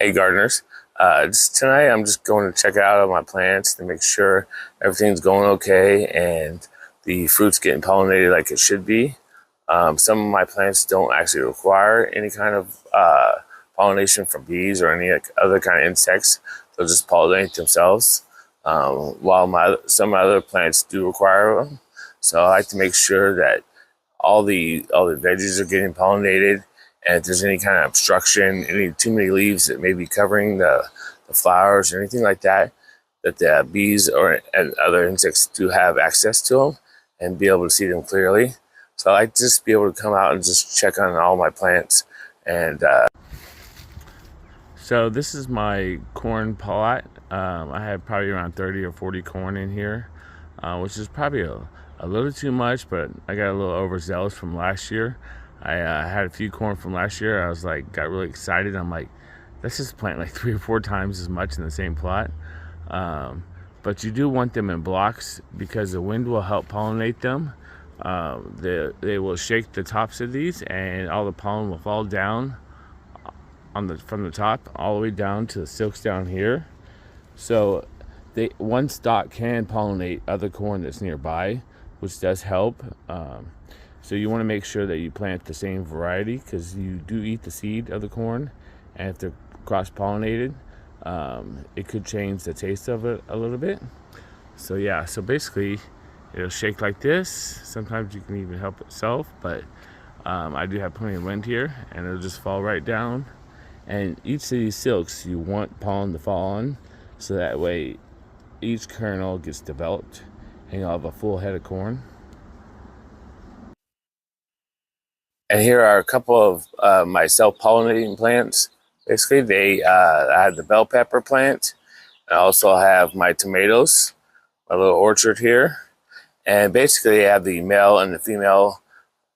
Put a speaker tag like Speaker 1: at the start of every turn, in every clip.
Speaker 1: Hey gardeners, just tonight I'm just going to check out on my plants to make sure everything's going okay and the fruit's getting pollinated like it should be. Some of my plants don't actually require any kind of pollination from bees or any other kind of insects. They'll just pollinate themselves, while some other plants do require them. So I like to make sure that all the veggies are getting pollinated, and if there's any kind of obstruction, any too many leaves that may be covering the flowers or anything like that, that the bees and other insects do have access to them and be able to see them clearly. So I like to just be able to come out and just check on all my plants. And so this is my corn plot. I have probably around 30 or 40 corn in here, which is probably a little too much, but I got a little overzealous from last year. I had a few corn from last year. I was like, got really excited. I'm like, let's just plant like 3 or 4 times as much in the same plot. But you do want them in blocks because the wind will help pollinate them. They will shake the tops of these, and all the pollen will fall down from the top all the way down to the silks down here. So one stalk can pollinate other corn that's nearby, which does help. So you want to make sure that you plant the same variety, because you do eat the seed of the corn, and if they're cross-pollinated, it could change the taste of it a little bit. So yeah, so basically it'll shake like this. Sometimes you can even help itself, but I do have plenty of wind here, and it'll just fall right down. And each of these silks you want pollen to fall on, so that way each kernel gets developed and you'll have a full head of corn. And here are a couple of my self-pollinating plants. Basically, I have the bell pepper plant. I also have my tomatoes, my little orchard here. And basically, I have the male and the female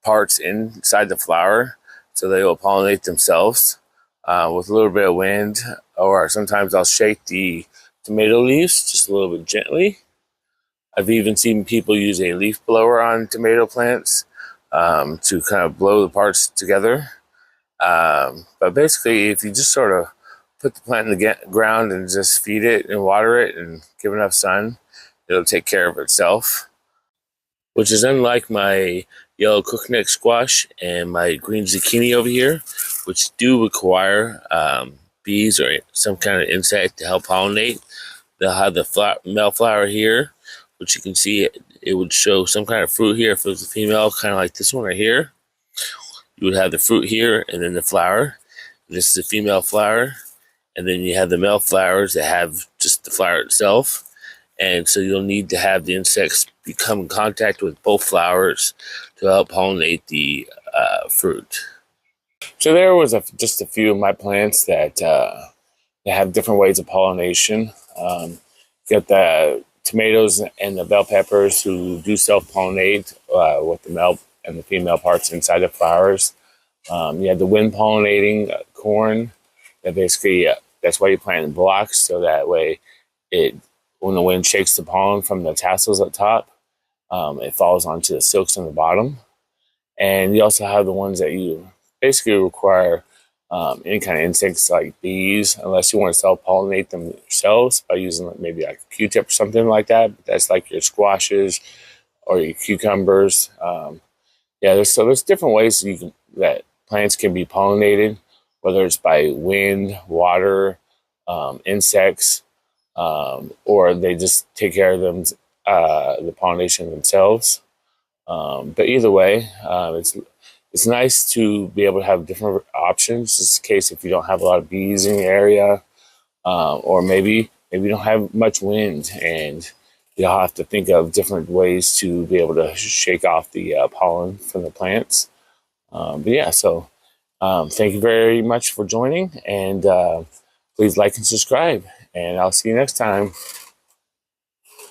Speaker 1: parts inside the flower, so they will pollinate themselves with a little bit of wind, or sometimes I'll shake the tomato leaves just a little bit gently. I've even seen people use a leaf blower on tomato plants to kind of blow the parts together. But basically, if you just sort of put the plant in the ground and just feed it and water it and give enough sun, it'll take care of itself. Which is unlike my yellow cookneck squash and my green zucchini over here, which do require bees or some kind of insect to help pollinate. They'll have the male flower here, which you can see it would show some kind of fruit here if it was a female, kind of like this one right here. You would have the fruit here and then the flower. This is a female flower. And then you have the male flowers that have just the flower itself. And so you'll need to have the insects become in contact with both flowers to help pollinate the fruit. So there was just a few of my plants that have different ways of pollination. Got the tomatoes and the bell peppers who do self-pollinate with the male and the female parts inside the flowers. You have the wind pollinating corn that basically, that's why you plant in blocks, so that way when the wind shakes the pollen from the tassels at top, it falls onto the silks on the bottom. And you also have the ones that you basically require any kind of insects like bees, unless you want to self-pollinate them yourselves by using maybe like a Q-tip or something like that. But that's like your squashes or your cucumbers. There's different ways that plants can be pollinated, whether it's by wind, water, insects, or they just take care of them, the pollination themselves. But either way, it's nice to be able to have different options, just in case if you don't have a lot of bees in the area, or maybe you don't have much wind and you'll have to think of different ways to be able to shake off the pollen from the plants. Thank you very much for joining, and please like and subscribe, and I'll see you next time.